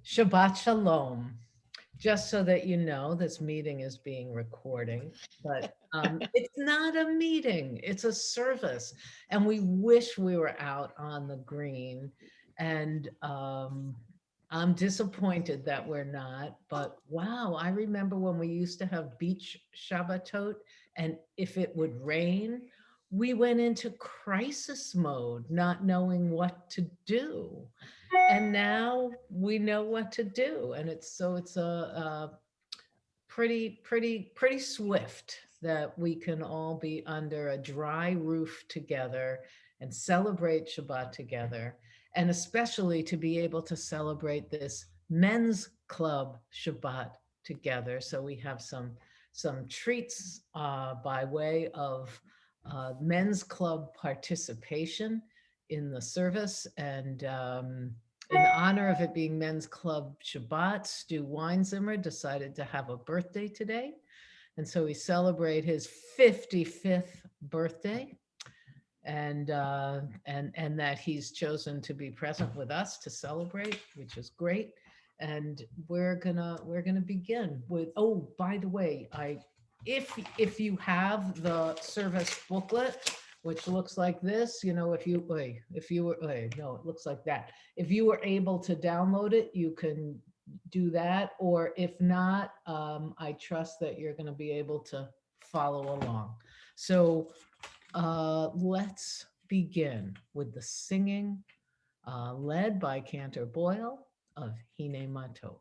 Shabbat Shalom. Just so that you know, this meeting is being recording, but it's not a meeting, it's a service. And we wish we were out on the green. And I'm disappointed that we're not, but wow, I remember when we used to have beach Shabbatot, and if it would rain, we went into crisis mode, not knowing what to do. And now we know what to do, and it's pretty swift that we can all be under a dry roof together and celebrate Shabbat together, and especially to be able to celebrate this men's club Shabbat together. So we have some treats by way of men's club participation in the service, and in honor of it being Men's Club Shabbat, Stu Weinzimmer decided to have a birthday today. And so we celebrate his 55th birthday, and that he's chosen to be present with us to celebrate, which is great. And we're gonna begin with, oh, by the way, if you have the service booklet, which looks like this, if you wait, if you were wait, no, it looks like that. If you were able to download it, you can do that, or if not, I trust that you're going to be able to follow along. So let's begin with the singing, led by Cantor Boyle of Hine Matov.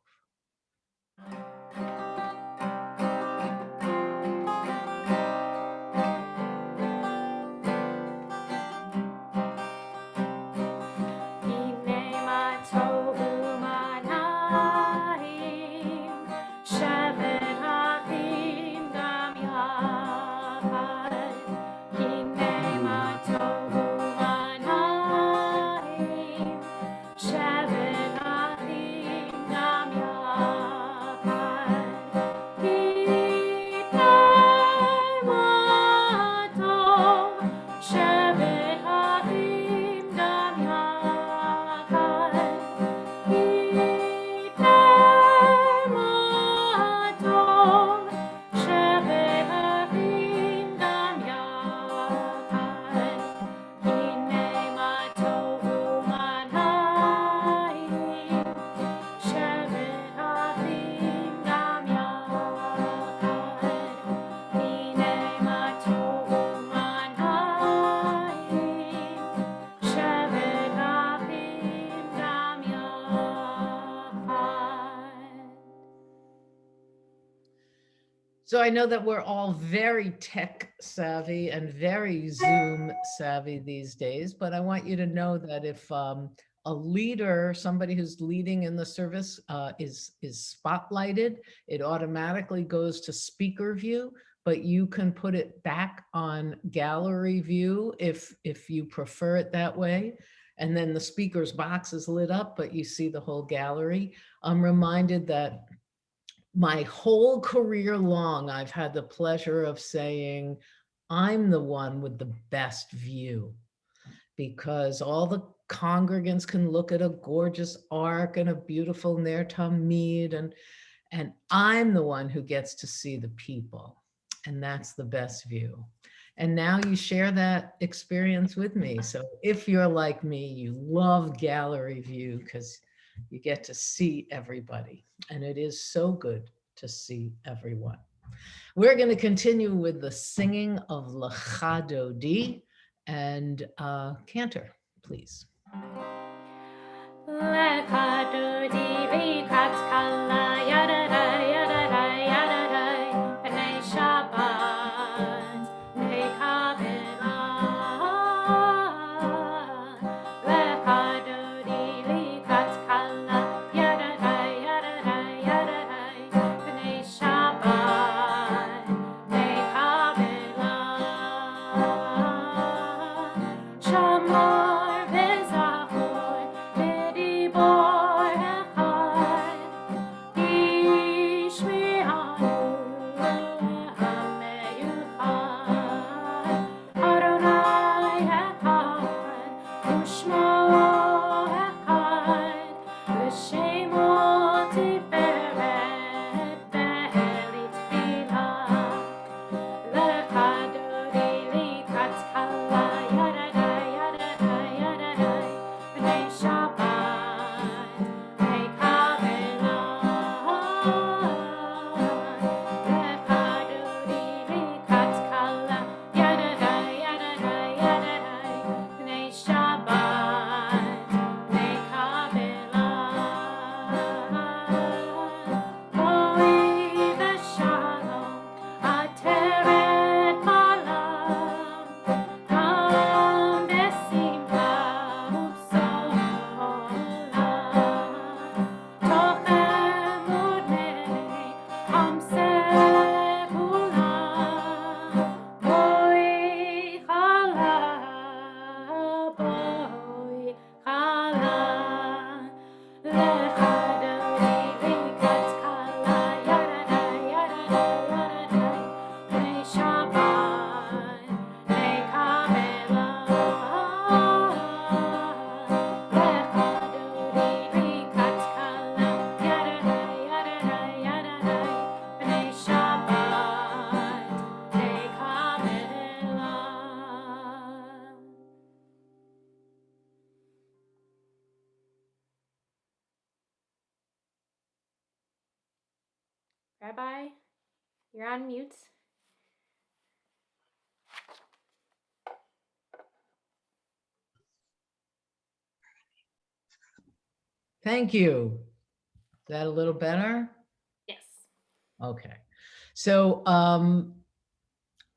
So I know that we're all very tech savvy and very Zoom savvy these days, but I want you to know that if a leader, somebody who's leading in the service is spotlighted, it automatically goes to speaker view, but you can put it back on gallery view if you prefer it that way. And then the speaker's box is lit up, but you see the whole gallery. I'm reminded that my whole career long, I've had the pleasure of saying, I'm the one with the best view, because all the congregants can look at a gorgeous ark and a beautiful Ner Tamid, and I'm the one who gets to see the people. And that's the best view. And now you share that experience with me. So if you're like me, you love gallery view because you get to see everybody. And it is so good to see everyone. We're going to continue with the singing of Lecha Dodi, and Cantor, please. Lecha Dodi v'yikat kala yadadai yadadai yadadai b'nei Shabbat ne'kavela. Lecha Dodi v'yikat kala yadadai yadadai yadadai b'nei Shabbat ne'kavela. Shamor v'zachor v'dibor Rabbi, you're on mute. Thank you. Is that a little better? Yes. Okay. So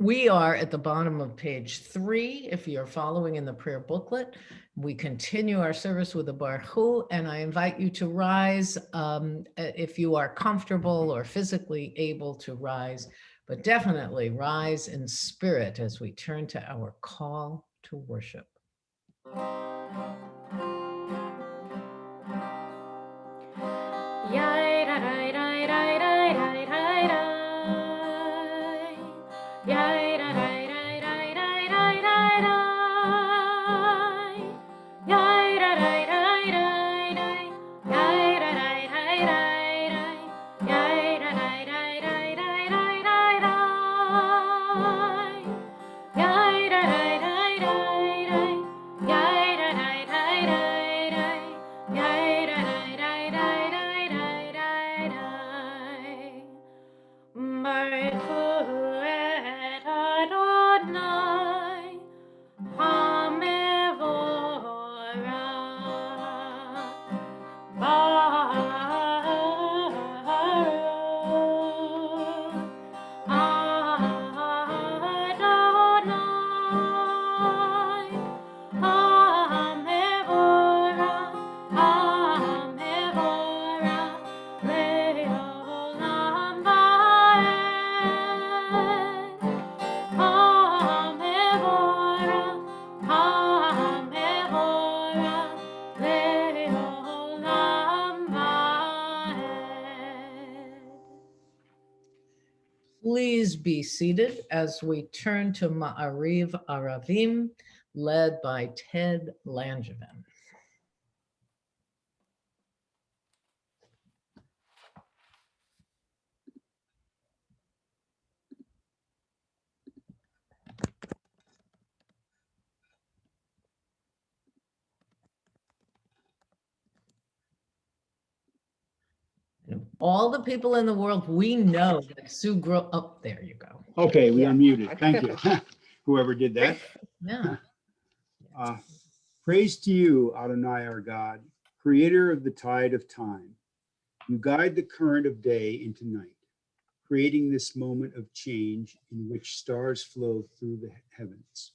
we are at the bottom of page 3. If you're following in the prayer booklet, we continue our service with the Baruch Hu, and I invite you to rise if you are comfortable or physically able to rise, but definitely rise in spirit as we turn to our call to worship. Please be seated as we turn to Ma'ariv Aravim, led by Ted Langevin. All the people in the world, we know that Sue grew up. Oh, there you go. Okay, we Yeah. are muted. Thank you. Whoever did that. Yeah. Praise to you, Adonai our God, creator of the tide of time. You guide the current of day into night, creating this moment of change in which stars flow through the heavens.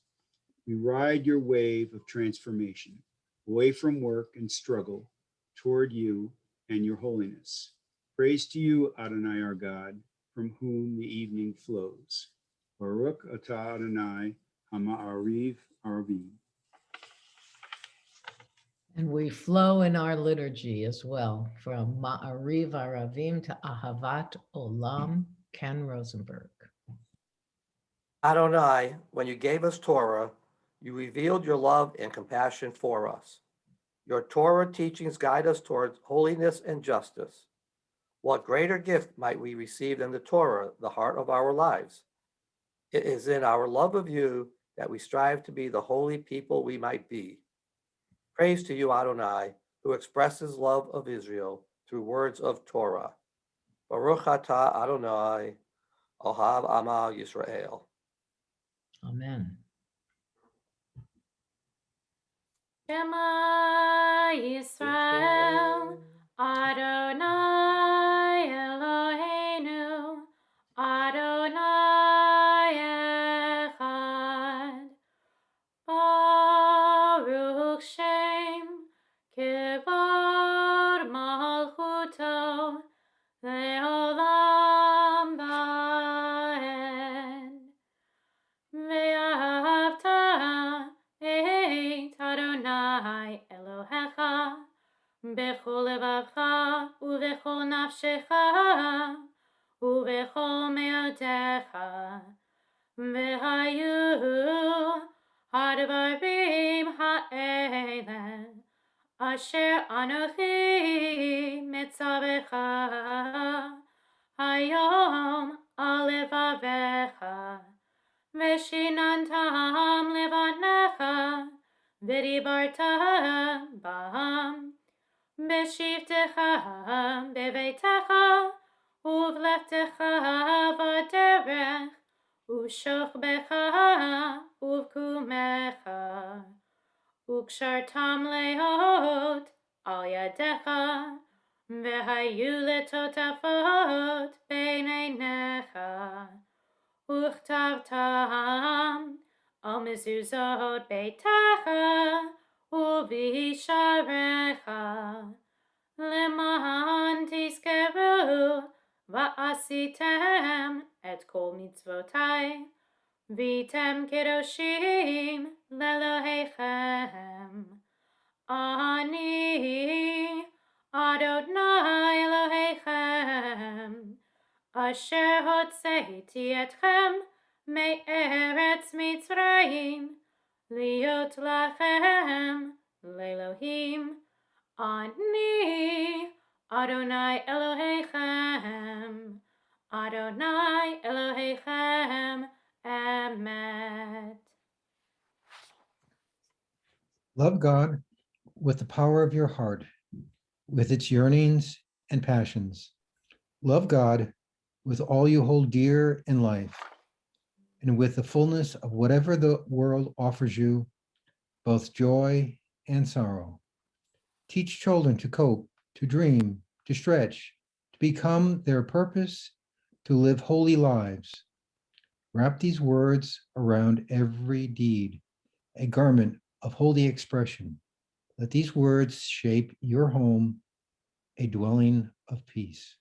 We ride your wave of transformation, away from work and struggle, toward you and your holiness. Praise to you, Adonai our God, from whom the evening flows. Baruch atah Adonai ha'ma'ariv aravim. And we flow in our liturgy as well, from Ma'ariv Aravim to Ahavat Olam, Ken Rosenberg. Adonai, when you gave us Torah, you revealed your love and compassion for us. Your Torah teachings guide us towards holiness and justice. What greater gift might we receive than the Torah, the heart of our lives? It is in our love of you that we strive to be the holy people we might be. Praise to you, Adonai, who expresses love of Israel through words of Torah. Baruch atah Adonai, Ohav Amal Yisrael. Amen. Shema Yisrael, Adonai Eloheinu, Adonai Echad. Baruch Shem Kivod Malchuto Leolam Vaed. Ve'ahavta et Adonai Elohecha bechol levavcha uvechol nafshecha uvechol meotecha ve'hayu hadvarim ha'ele asher anochi mitzavecha hayom alevavecha Veshinantam levanecha, v'dibarta bam, b'shivtecha beveitecha, ובלכתך בדרך, ושוכבך ובקומך, וקשרתם להיות על ידך, והיו לטוטפות בין עיניך, וכתבתם על מזוזות ביתך ובשעריך, למען תזכרו ועשיתם את כל מצוותי, והייתם קדושים לאלוהיכם. אני אדוני אלוהיכם, אשר הוצאתי אתכם מארץ מצרים, להיות לכם לאלוהים. אני אדוני אלוהיכם, אדוני אלוהיכם אמת. Love God with the power of your heart, with its yearnings and passions. Love God with all you hold dear in life, and with the fullness of whatever the world offers you, both joy and sorrow. Teach children to cope, to dream, to stretch, to become their purpose, to live holy lives. Wrap these words around every deed, a garment of holy expression. Let these words shape your home, a dwelling of peace.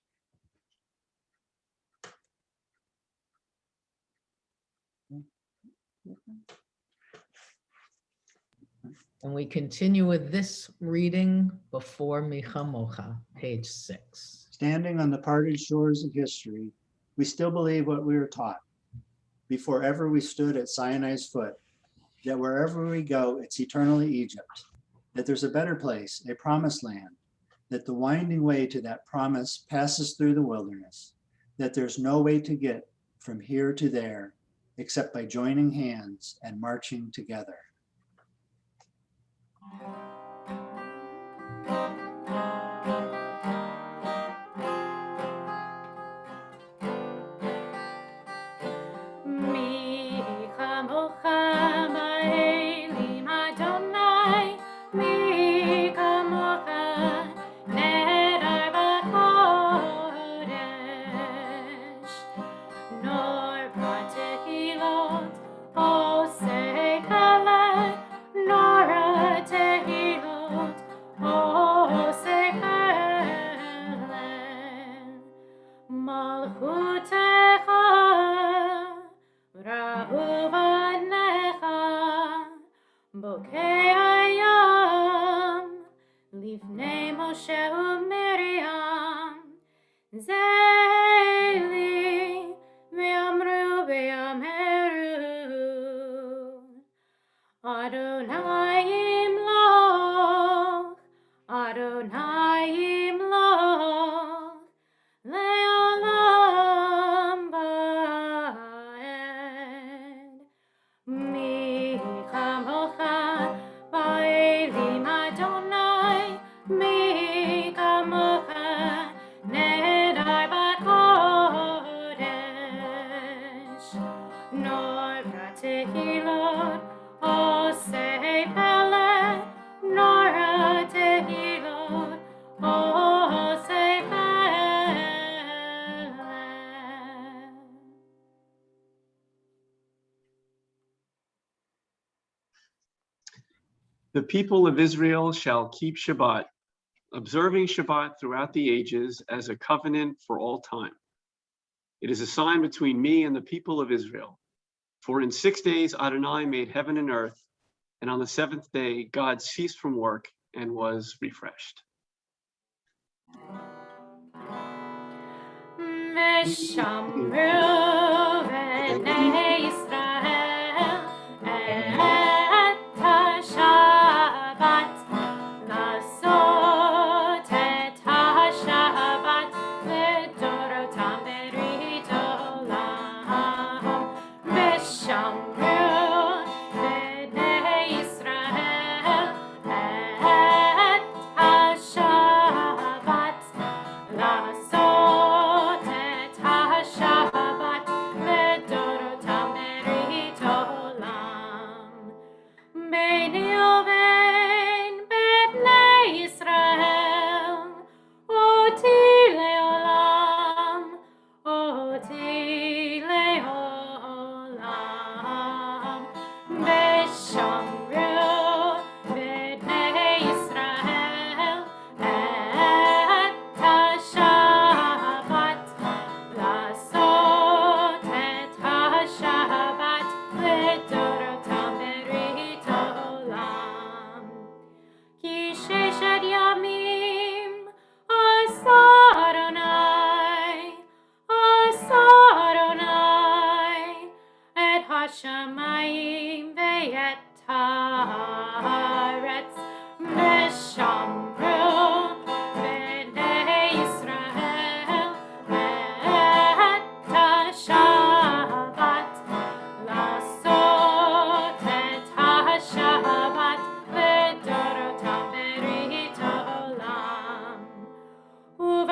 And we continue with this reading before Micha Mocha, page 6. Standing on the parted shores of history, we still believe what we were taught before ever we stood at Sinai's foot, that wherever we go, it's eternally Egypt, that there's a better place, a promised land, that the winding way to that promise passes through the wilderness, that there's no way to get from here to there except by joining hands and marching together. The people of Israel shall keep Shabbat, observing Shabbat throughout the ages as a covenant for all time. It is a sign between me and the people of Israel. For in 6 days Adonai made heaven and earth, and on the seventh day God ceased from work and was refreshed. לעשות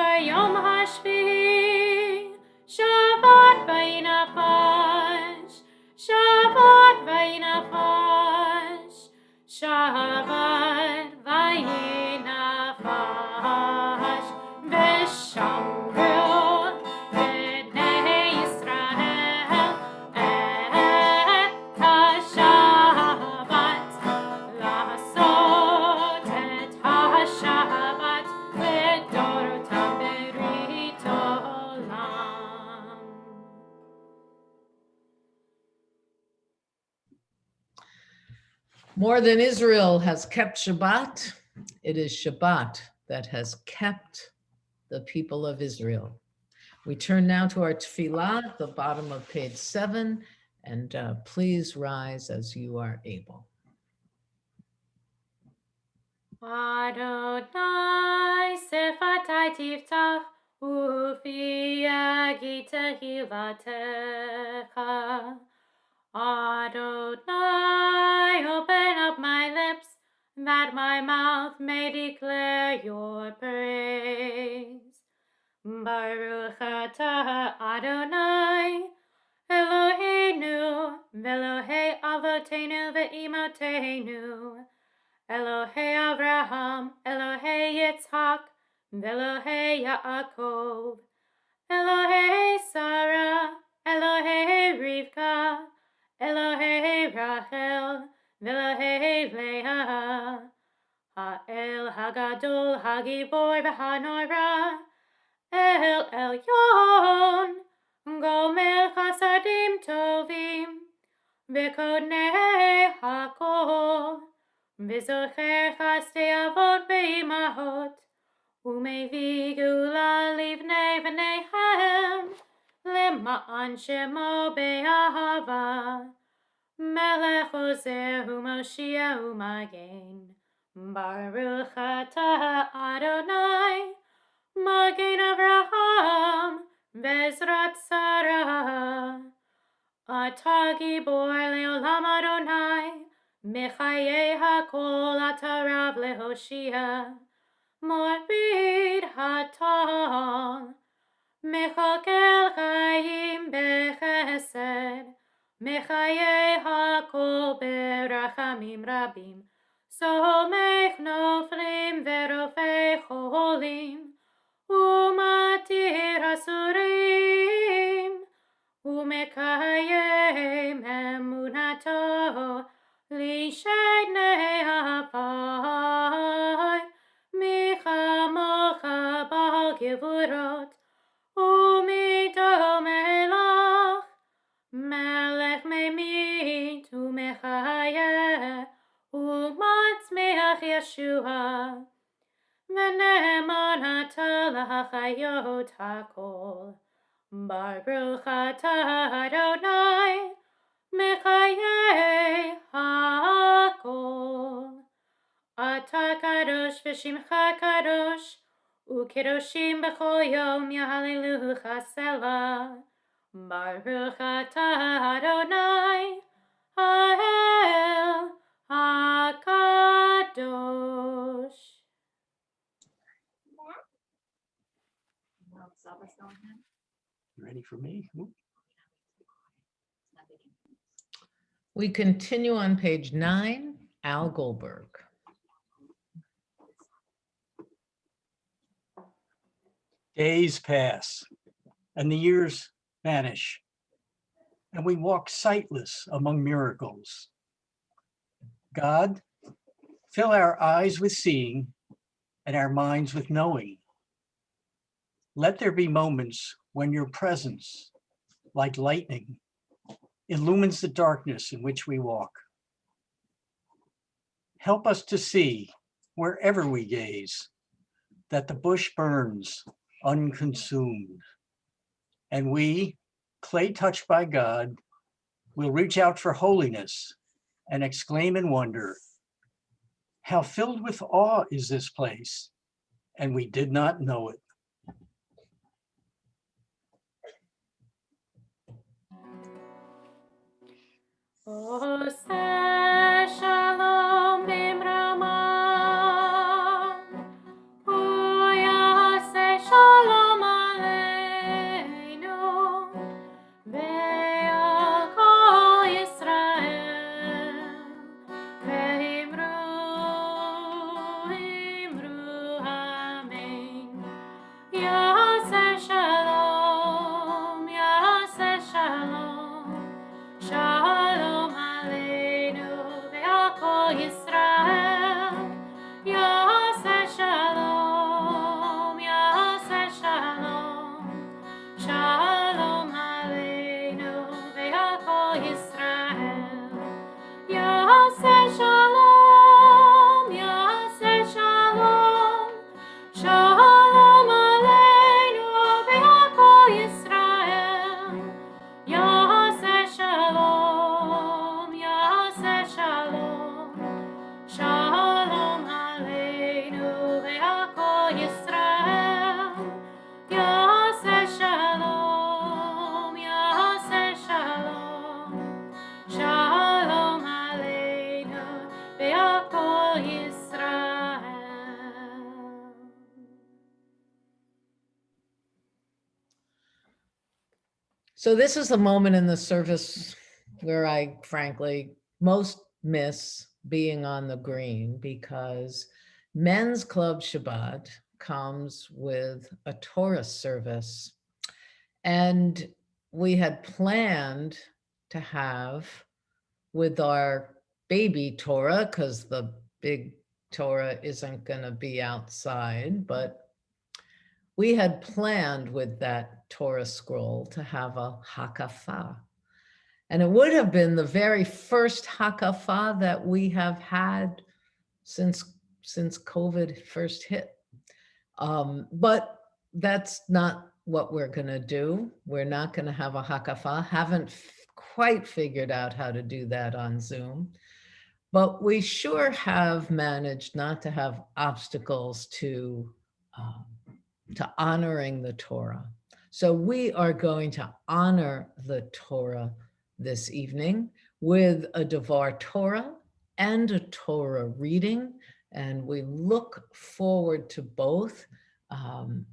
וביום השביעי שבת וינפש, שבת וינפש, שבת וינפש, ושמרו בני ישראל את השבת, לעשות את השבת לדורותם ברית עולם. More than Israel has kept Shabbat, it is Shabbat that has kept the people of Israel. We turn now to our tefillah at the bottom of page 7, and please rise as you are able. Adonai sefatai tiftach ufi yagi tehilatecha. Adonai, open up my lips, that my mouth may declare your praise. Baruch atah Adonai, Eloheinu, Velohei avotenu ve'imotenu, Elohei Avraham, Elohei Yitzhak, Velohei Yaakov, Elohei Sarah, Elohei Rivka, Elohei Rachel, Velohei Leah, Ha'el Hagadol, Hagibor, V'Hanora, El Elyon, Gomel Chasadim Tovim, V'Kodnei Hakol, V'Zocher Chasdei Avot Be'imahot, U'Mevi Geula Livnei V'neihem, Lema'an Shemo Be'ahava, Melech Ozer U'Moshiach U'Magen, Baruch atah Adonai, Magen Avraham, Bezrat Sarah, Atah Gibor Leolam Adonai, Mechayei HaKol Atah Rav Lehoshia, Morbid Hatal, Mechakel Chaim Bechesed, Mechayei HaKol Berachamim Rabim, Somech Noflim Verofei Cholim, Umatir Asurim, Umekayem Emunato, Lishnei Apai, Michamocha Bal Gevurot, Umido Melach, Melech Memit, Umechayeh, Umatzmeach Yeshua, V'ne'eman atah l'hachayot hakol, Baruch atah Adonai, Mechayei hakol. Atah kadosh v'shimcha kadosh, U'kedoshim b'chol yom yahalelucha selah. Baruch atah Adonai, Ha'el HaKadosh. Ready for me? We continue on page 9, Al Goldberg. Days pass and the years vanish, and we walk sightless among miracles. God, fill our eyes with seeing and our minds with knowing. Let there be moments when your presence, like lightning, illumines the darkness in which we walk. Help us to see, wherever we gaze, that the bush burns unconsumed, and we, clay touched by God, will reach out for holiness and exclaim in wonder, how filled with awe is this place, and we did not know it. Oseh shalom bimrama, Uyaseh shalom So this is the moment in the service where I frankly most miss being on the green, because Men's Club Shabbat comes with a Torah service. And we had planned to have with our baby Torah, because the big Torah isn't going to be outside, but we had planned with that Torah scroll to have a hakafah. And it would have been the very first hakafah that we have had since COVID first hit. But that's not what we're going to do. We're not going to have a hakafah. Haven't quite figured out how to do that on Zoom. But we sure have managed not to have obstacles to honoring the Torah. So we are going to honor the Torah this evening with a Devar Torah and a Torah reading. And we look forward to both.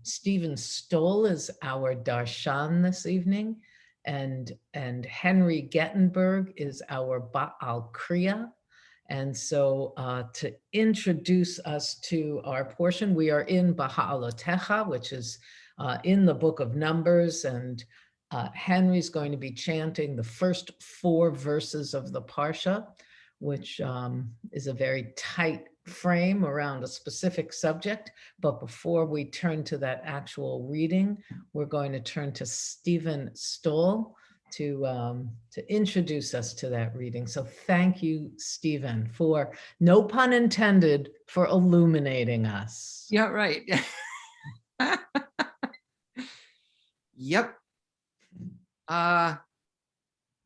Stephen Stoll is our Darshan this evening, and Henry Gettenberg is our Ba'al Kriya. And so to introduce us to our portion, we are in Baha'alotecha, which is in the book of Numbers, and Henry's going to be chanting the first 4 verses of the Parsha, which is a very tight frame around a specific subject. But before we turn to that actual reading, we're going to turn to Stephen Stoll to introduce us to that reading. So thank you, Stephen, for, no pun intended, for illuminating us. Yeah, right. Yep.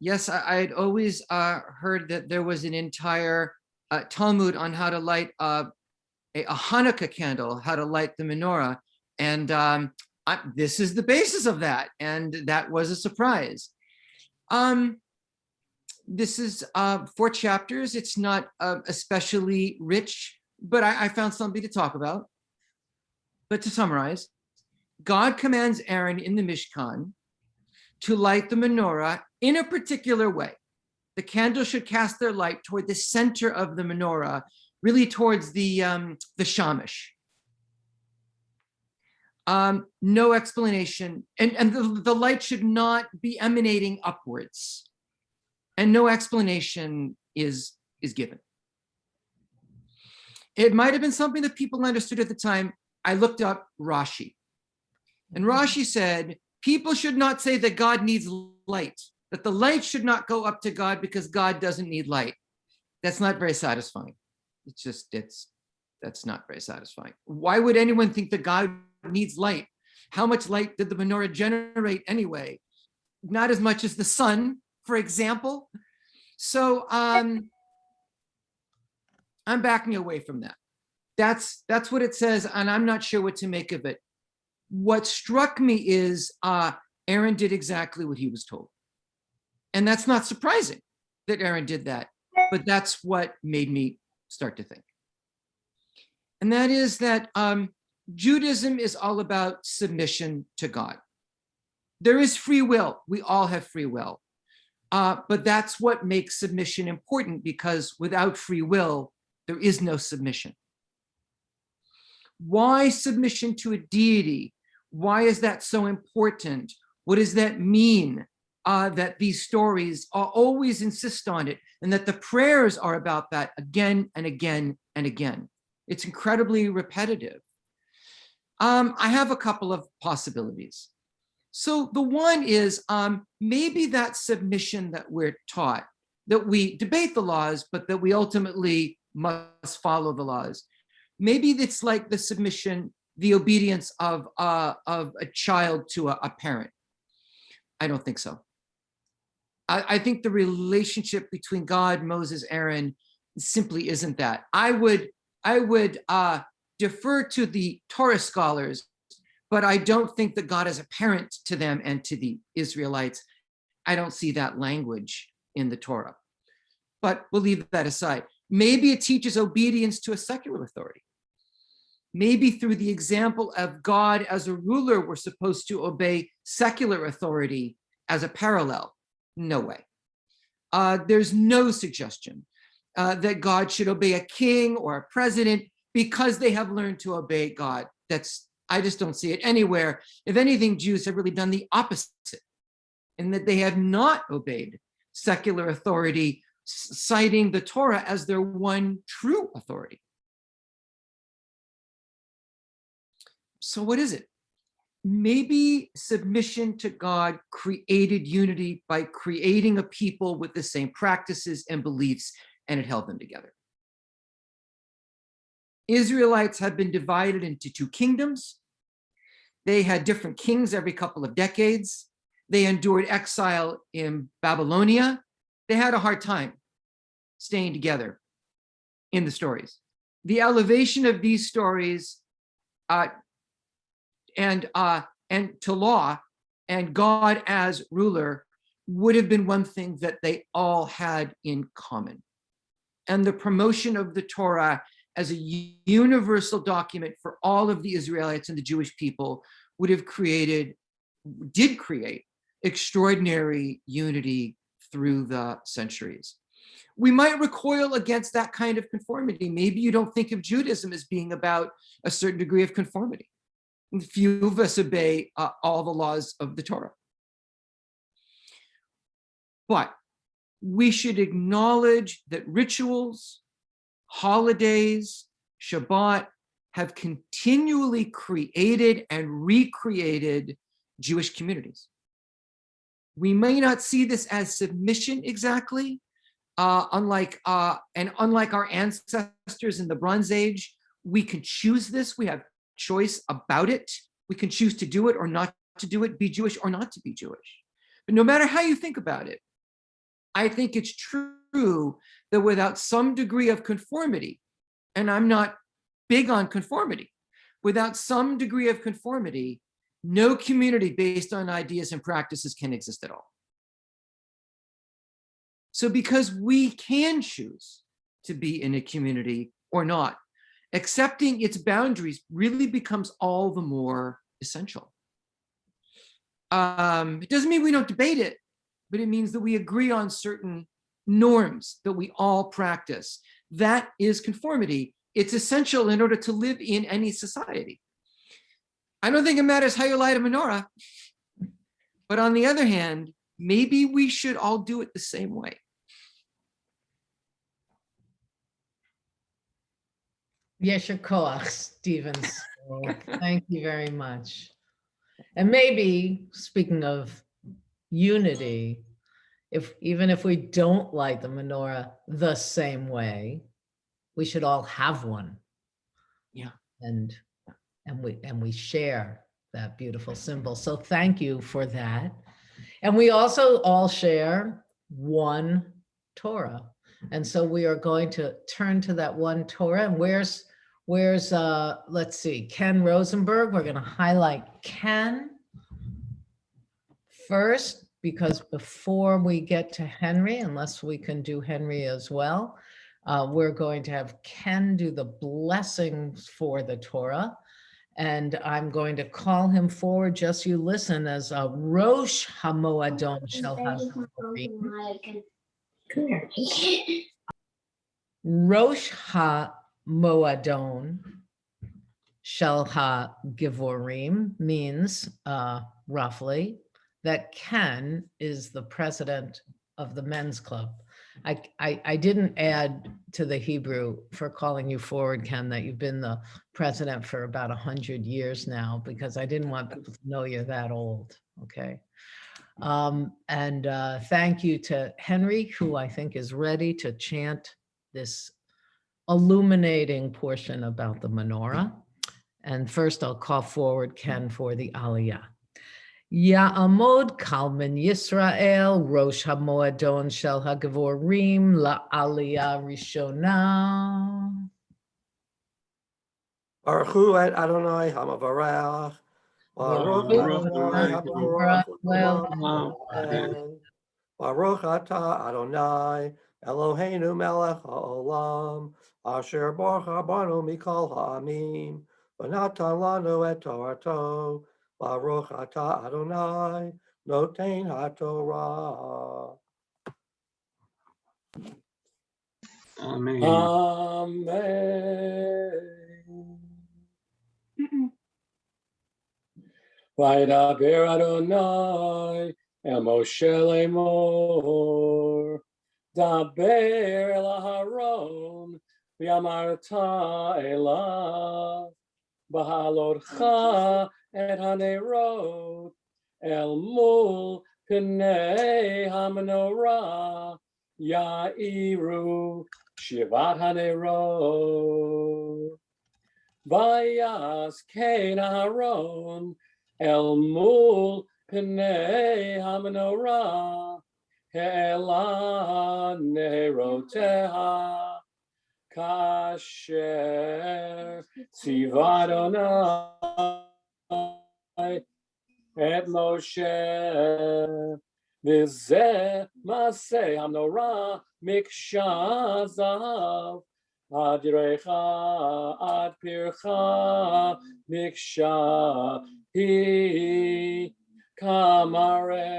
Yes, I'd always heard that there was an entire Talmud on how to light a Hanukkah candle, how to light the menorah. And this is the basis of that. And that was a surprise. This is 4 chapters. It's not especially rich, but I found something to talk about. But to summarize, God commands Aaron in the Mishkan to light the menorah in a particular way. The candle should cast their light toward the center of the menorah, really towards the shamash. No explanation, and the light should not be emanating upwards, and no explanation is given. It might have been something that people understood at the time. I looked up Rashi, and Rashi said, people should not say that God needs light, that the light should not go up to God because God doesn't need light. That's not very satisfying. That's not very satisfying. Why would anyone think that God needs light? How much light did the menorah generate anyway? Not as much as the sun, for example. So I'm backing away from that. That's what it says, and I'm not sure what to make of it. What struck me is Aaron did exactly what he was told. And that's not surprising that Aaron did that, but that's what made me start to think. And that is that Judaism is all about submission to God. There is free will. We all have free will. But that's what makes submission important, because without free will, there is no submission. Why submission to a deity? Why is that so important? What does that mean? That these stories are always insist on it, and that the prayers are about that again and again and again. It's incredibly repetitive. I have a couple of possibilities. So the one is maybe that submission that we're taught, that we debate the laws, but that we ultimately must follow the laws. Maybe it's like the submission, the obedience of a child to a parent. I don't think so. I think the relationship between God, Moses, Aaron simply isn't that. I would defer to the Torah scholars, but I don't think that God is a parent to them and to the Israelites. I don't see that language in the Torah, but we'll leave that aside. Maybe it teaches obedience to a secular authority. Maybe through the example of God as a ruler, we're supposed to obey secular authority as a parallel. No way. There's no suggestion that God should obey a king or a president because they have learned to obey God. I just don't see it anywhere. If anything, Jews have really done the opposite, in that they have not obeyed secular authority, citing the Torah as their one true authority. So what is it? Maybe submission to God created unity by creating a people with the same practices and beliefs, and it held them together. Israelites have been divided into two kingdoms. They had different kings every couple of decades. They endured exile in Babylonia. They had a hard time staying together in the stories. The elevation of these stories and to law and God as ruler would have been one thing that they all had in common. And the promotion of the Torah as a universal document for all of the Israelites and the Jewish people did create extraordinary unity through the centuries. We might recoil against that kind of conformity. Maybe you don't think of Judaism as being about a certain degree of conformity. Few of us obey all the laws of the Torah. But we should acknowledge that rituals, holidays, Shabbat have continually created and recreated Jewish communities. We may not see this as submission exactly, unlike our ancestors in the Bronze Age. We can choose this. We have choice about it. We can choose to do it or not to do it, be Jewish or not to be Jewish. But no matter how you think about it, I think it's true that without some degree of conformity, and I'm not big on conformity, without some degree of conformity, no community based on ideas and practices can exist at all. So because we can choose to be in a community or not, accepting its boundaries really becomes all the more essential. It doesn't mean we don't debate it, but it means that we agree on certain norms that we all practice. That is conformity. It's essential in order to live in any society. I don't think it matters how you light a menorah, but on the other hand, maybe we should all do it the same way. Yesher koach, Stevens. Thank you very much. And maybe, speaking of unity, even if we don't light the menorah the same way, we should all have one. Yeah. And we share that beautiful symbol. So thank you for that. And we also all share one Torah. And so we are going to turn to that one Torah. And where's let's see, Ken Rosenberg. We're going to highlight Ken first, because before we get to Henry, unless we can do Henry as well, we're going to have Ken do the blessings for the Torah. And I'm going to call him forward. Just you listen as a Rosh HaMoadon shall have Rosh HaMoadon shel HaGivorim means roughly that Ken is the president of the men's club. I didn't add to the Hebrew for calling you forward, Ken, that you've been the president for about 100 years now, because I didn't want people to know you're that old, okay? Thank you to Henry, who I think is ready to chant this illuminating portion about the menorah. And first I'll call forward Ken for the Aliyah. Ya'amod Kalman Yisrael, Rosh HaMoadon shel HaGivorim, LaAliyah Rishona. Baruch Hu et Adonai Hamavarach. Baruch Adonai Hamavarach. Baruch Atah Adonai Eloheinu Melech HaOlam, Asher Baruch Banu Mikol Ha'amim, V'natan Lanu et Torato. Baruch Atah Adonai Notain HaTorah. Amen. Amen. Vaydaber Adonai el Moshe lemor, daber el Aharon, v'yamarta elav, b'halorcha et hanerot, el mul pnei hamenorah, ya'iru shivat hanerot. Vayas Cain Aharon el mul pnei hamenorah hela neroteha kasher tziva Adonai et Moshe v'zeh maseh hamenorah miksha zahav Adirecha ad pircha miksha hi kamare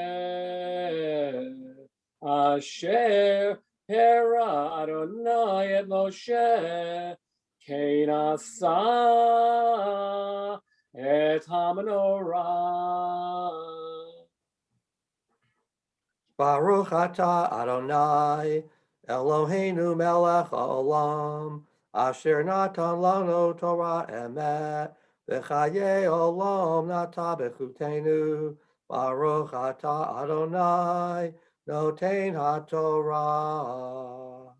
asher hera Adonai et Moshe kein asa et hamenorah. Baruch atah Adonai, Eloheinu melech haolam, asher natan lanu Torah emet, v'chaye olam nata b'chutenu. Baruch atah Adonai, noten HaTorah.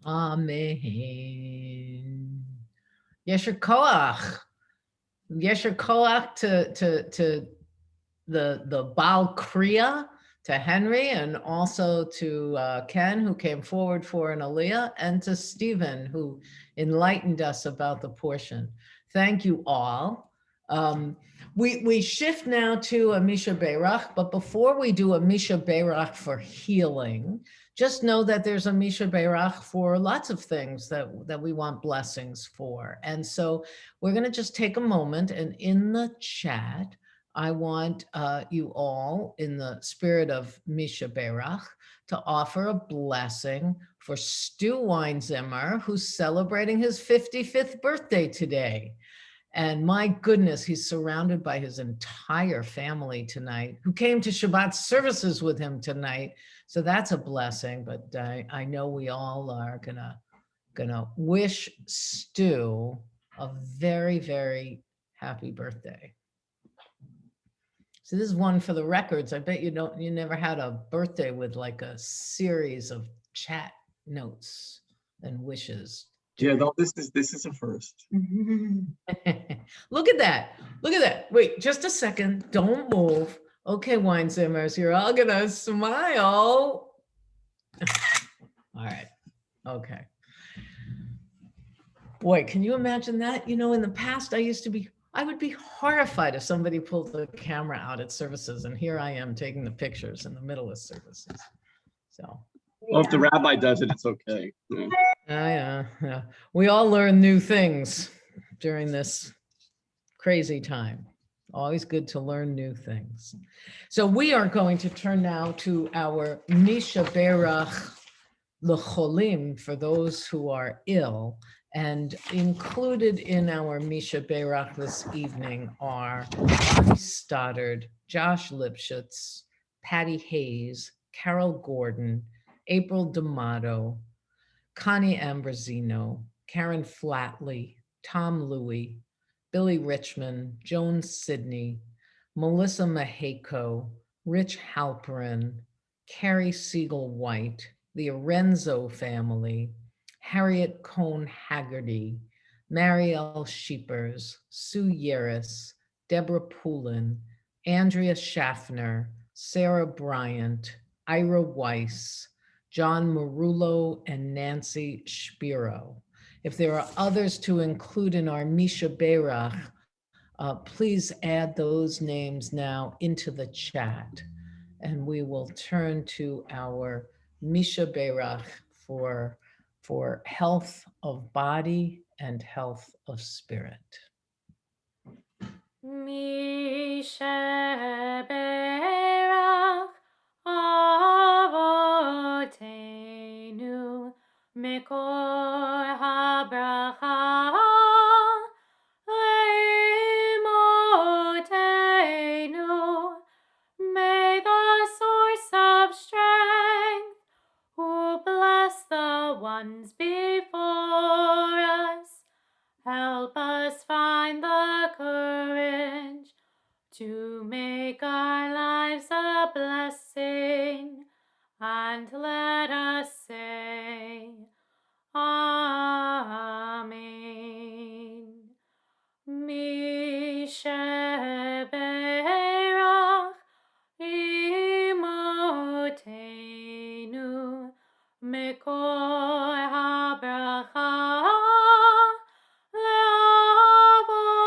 Amen. Yesher Koach. Yesher Koach to the Baal Kriya, to Henry, and also to Ken, who came forward for an Aliyah, and to Stephen, who enlightened us about the portion. Thank you all. We shift now to a Misha Beirach, but before we do a Misha Beirach for healing, just know that there's a Misha Beirach for lots of things that we want blessings for. And so we're going to just take a moment, and in the chat, I want you all, in the spirit of Misha Beirach, to offer a blessing for Stu Weinzimmer, who's celebrating his 55th birthday today. And my goodness, he's surrounded by his entire family tonight, who came to Shabbat services with him tonight. So that's a blessing, but I know we all are gonna wish Stu a very, very happy birthday. So this is one for the records. I bet you never had a birthday with like a series of chat notes and wishes. Yeah, no, this is a first. Look at that. Look at that. Wait, just a second. Don't move. Okay, Weinzimmers, you're all gonna smile. All right. Okay. Boy, can you imagine that? You know, in the past, I would be horrified if somebody pulled the camera out at services, and here I am taking the pictures in the middle of services. So. Well, if the rabbi does it, it's okay. Yeah. Yeah. We all learn new things during this crazy time. Always good to learn new things. So we are going to turn now to our Misha Beirach L'cholim, for those who are ill. And included in our Misha Beirach this evening are Bonnie Stoddard, Josh Lipschutz, Patty Hayes, Carol Gordon, April D'Amato, Connie Ambrosino, Karen Flatley, Tom Louie, Billy Richmond, Joan Sidney, Melissa Mahako, Rich Halperin, Carrie Siegel White, the Arenzo family, Harriet Cohn Haggerty, Marielle Sheepers, Sue Yeris, Deborah Poulin, Andrea Schaffner, Sarah Bryant, Ira Weiss, John Marullo, and Nancy Spiro. If there are others to include in our Misha Beirach, please add those names now into the chat. And we will turn to our Misha Beirach for health of body and health of spirit. Misha Beirach. ones before us. Help us find the courage to make our lives a blessing, and let us say, Amen. Misheberach Imotenu Mekor habracha leavotenu.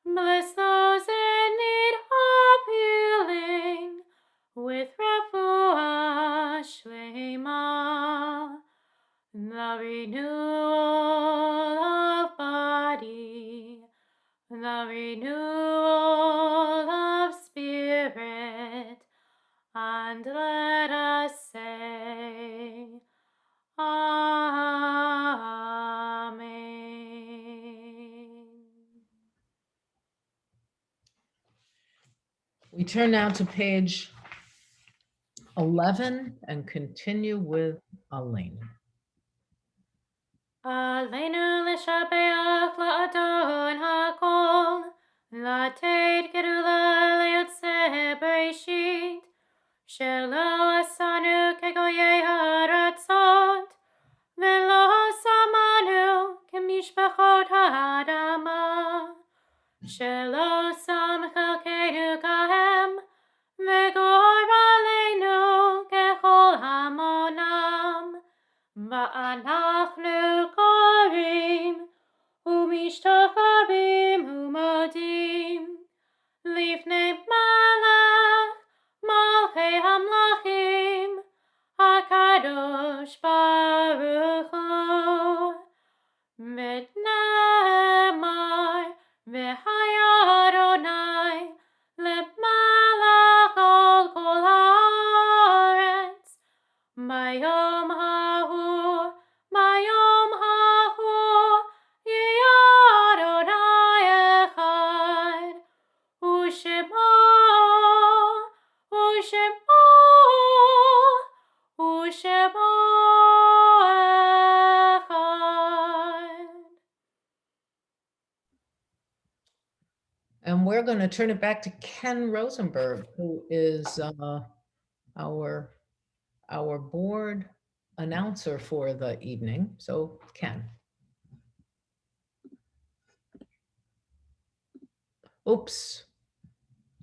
Bless those in need of healing with refuah shlema, the renewal of body, the renewal of spirit, and let us say, Amen. We turn now to page 11 and continue with Aleinu. Aleinu l'shabeach la'adon ha'kol, la'teit gedula le'yotzeh bereshit, shelo asanu kegoyei ha'aratzot, ve'lo samanu kemishpachot ha'adama, shelo sam chelkeinu kahem, ve'gor aleinu kechol hamonam. ואנחנו קוראים ומשתחווים ומודים לפני מלך מלכי המלכים הקדוש ברוך הוא. ונאמר והיה אדוני למלך על כל הארץ ביום Mayom hahu yeh Adonai echad, u'shemo echad. And we're going to turn it back to Ken Rosenberg, who is our board announcer for the evening. So Ken. Oops,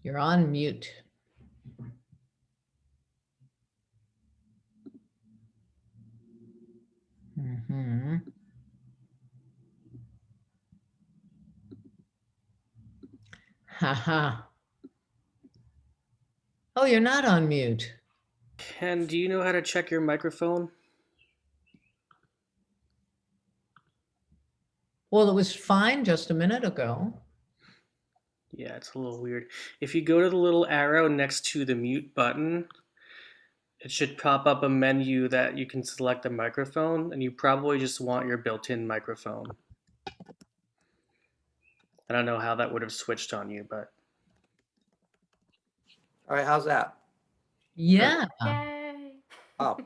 you're on mute. Mm-hmm. Haha. Oh, you're not on mute. Ken, do you know how to check your microphone? Well, it was fine just a minute ago. Yeah, it's a little weird. If you go to the little arrow next to the mute button, it should pop up a menu that you can select a microphone, and you probably just want your built-in microphone. I don't know how that would have switched on you, but... All right, how's that? Yeah. Yay. Oh.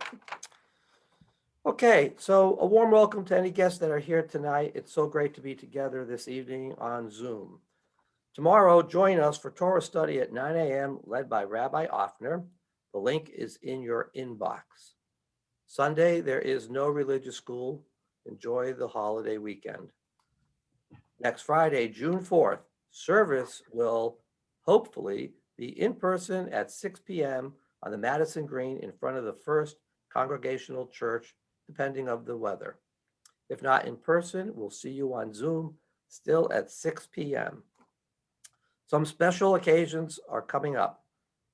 Okay, so a warm welcome to any guests that are here tonight. It's so great to be together this evening on Zoom. Tomorrow, join us for Torah study at 9 a.m. led by Rabbi Offner. The link is in your inbox. Sunday, there is no religious school. Enjoy the holiday weekend. Next Friday, June 4th, service will hopefully be in person at 6 p.m. on the Madison Green in front of the First Congregational Church, depending on the weather. If not in person, we'll see you on Zoom, still at 6 p.m. Some special occasions are coming up.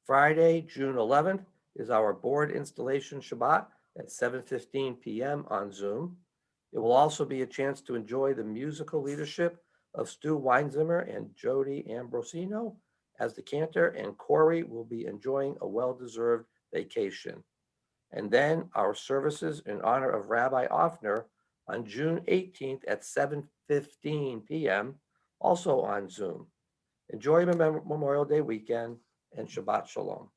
Friday, June 11th, is our board installation Shabbat at 7:15 p.m. on Zoom. It will also be a chance to enjoy the musical leadership of Stu Weinzimmer and Jody Ambrosino as the cantor, and Corey will be enjoying a well-deserved vacation. And then our services in honor of Rabbi Offner on June 18th at 7:15 p.m., also on Zoom. Enjoy Memorial Day weekend and Shabbat Shalom.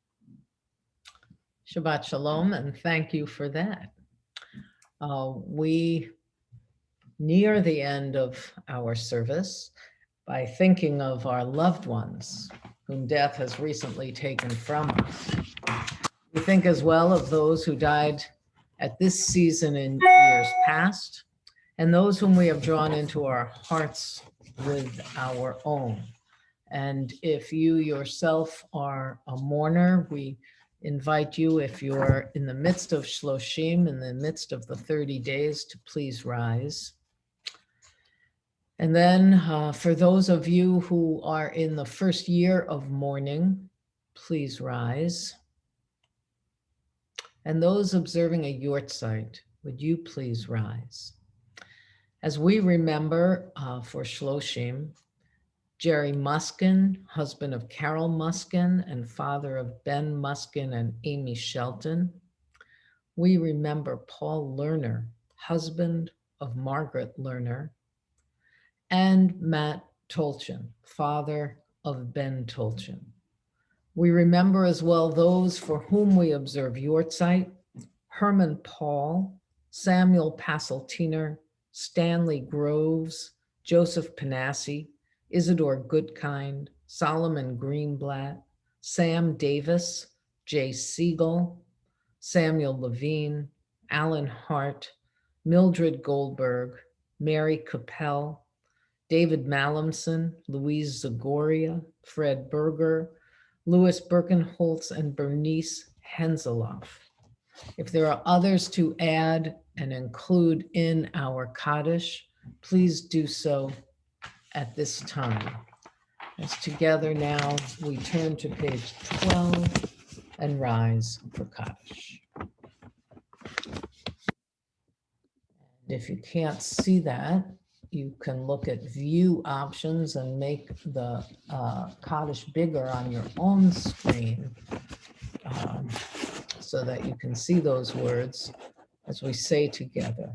Shabbat Shalom, and thank you for that. We near the end of our service by thinking of our loved ones whom death has recently taken from us. We think as well of those who died at this season in years past, and those whom we have drawn into our hearts with our own. And if you yourself are a mourner, we invite you, if you're in the midst of Shloshim, in the midst of the 30 days, to please rise. And then for those of you who are in the first year of mourning, please rise. And those observing a yortzeit, would you please rise? As we remember for Shloshim, Jerry Muskin, husband of Carol Muskin and father of Ben Muskin and Amy Shelton. We remember Paul Lerner, husband of Margaret Lerner, and Matt Tolchin, father of Ben Tolchin. We remember as well those for whom we observe yortzeit: Herman Paul, Samuel Passeltiner, Stanley Groves, Joseph Panassi, Isidore Goodkind, Solomon Greenblatt, Sam Davis, Jay Siegel, Samuel Levine, Alan Hart, Mildred Goldberg, Mary Capel, David Mallamson, Louise Zagoria, Fred Berger, Louis Birkenholtz, and Bernice Henzeloff. If there are others to add and include in our Kaddish, please do so at this time. As together now we turn to page 12 and rise for Kaddish. If you can't see that, you can look at view options and make the Kaddish bigger on your own screen so that you can see those words as we say together.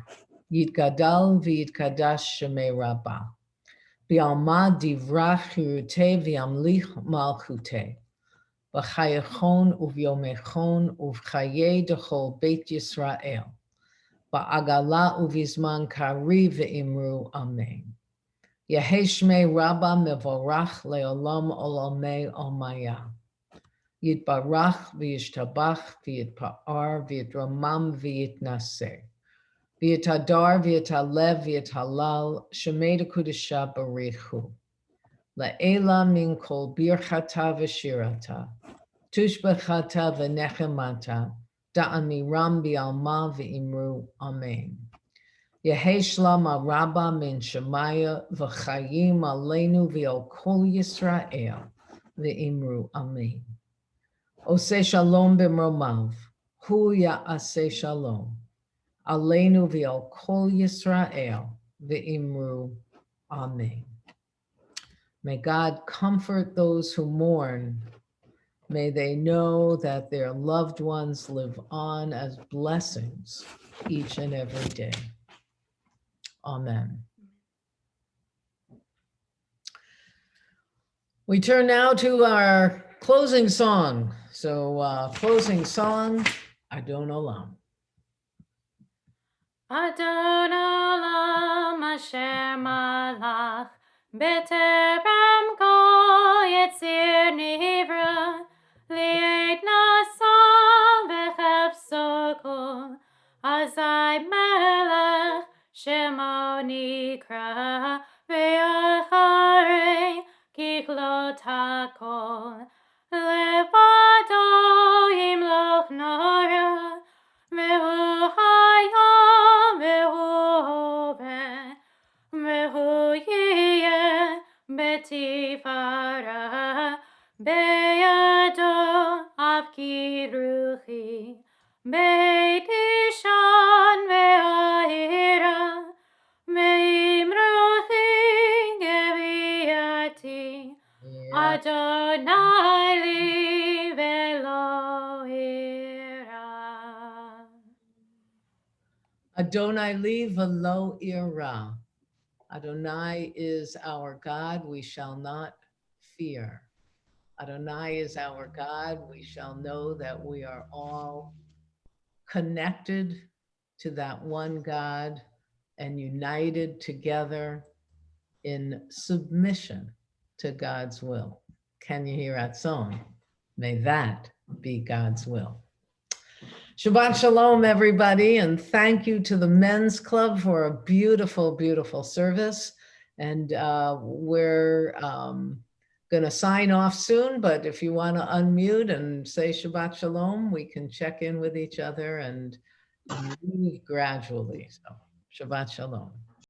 Yitgadal v'yitkadash shemei Rabbah. B'alma divrach chirutei v'yamlich malchutei. B'chayechon uv'yomechon uv'chayei dechol Beit Yisrael. Ba'agala uvizman kari ve'imru amen. Yehei shmei Rabbah mevorach le'olam olamei omaya. Yitbarach v'yishtabach v'yitpa'ar v'yitramam v'yitnaseh. V'yitadar v'yitalev v'yithalal shemei dekudesha barichu. La'ela min kol birchata v'shirata. Tushbechata v'nechemata. Da'amiram bi'alma v'imru amen. Yehei shlama rabba min shemaya v'chayim aleinu v'al kol Yisrael v'imru amen. Oseh shalom b'mromav, hu ya'aseh shalom. Aleinu v'al kol Yisrael v'imru amen. May God comfort those who mourn. May they know that their loved ones live on as blessings each and every day. Amen. We turn now to our closing song. So closing song, Adon Olam. Adon Olam Asher Malach B'terem Kol Yetzir Nivra Li'ed Nasa V'chefso Kol Azai Melech Shemo Nikra V'yacharei Kiklot HaKol Levado Yimloch Nora Vehu Hayom Vehu Hoveh Vehu Yiyeh Betifara Beyado Avki Ruchi Beit Ishan Ve'ahira Ve'im Ruchi Geviati Adonai li velo ira. Adonai li v'lo ira. Adonai is our God, we shall not fear. Adonai is our God. We shall know that we are all connected to that one God and united together in submission to God's will. Can you hear that song? May that be God's will. Shabbat Shalom, everybody, and thank you to the Men's Club for a beautiful, beautiful service. And we're going to sign off soon, but if you want to unmute and say Shabbat Shalom, we can check in with each other and leave gradually. So Shabbat Shalom.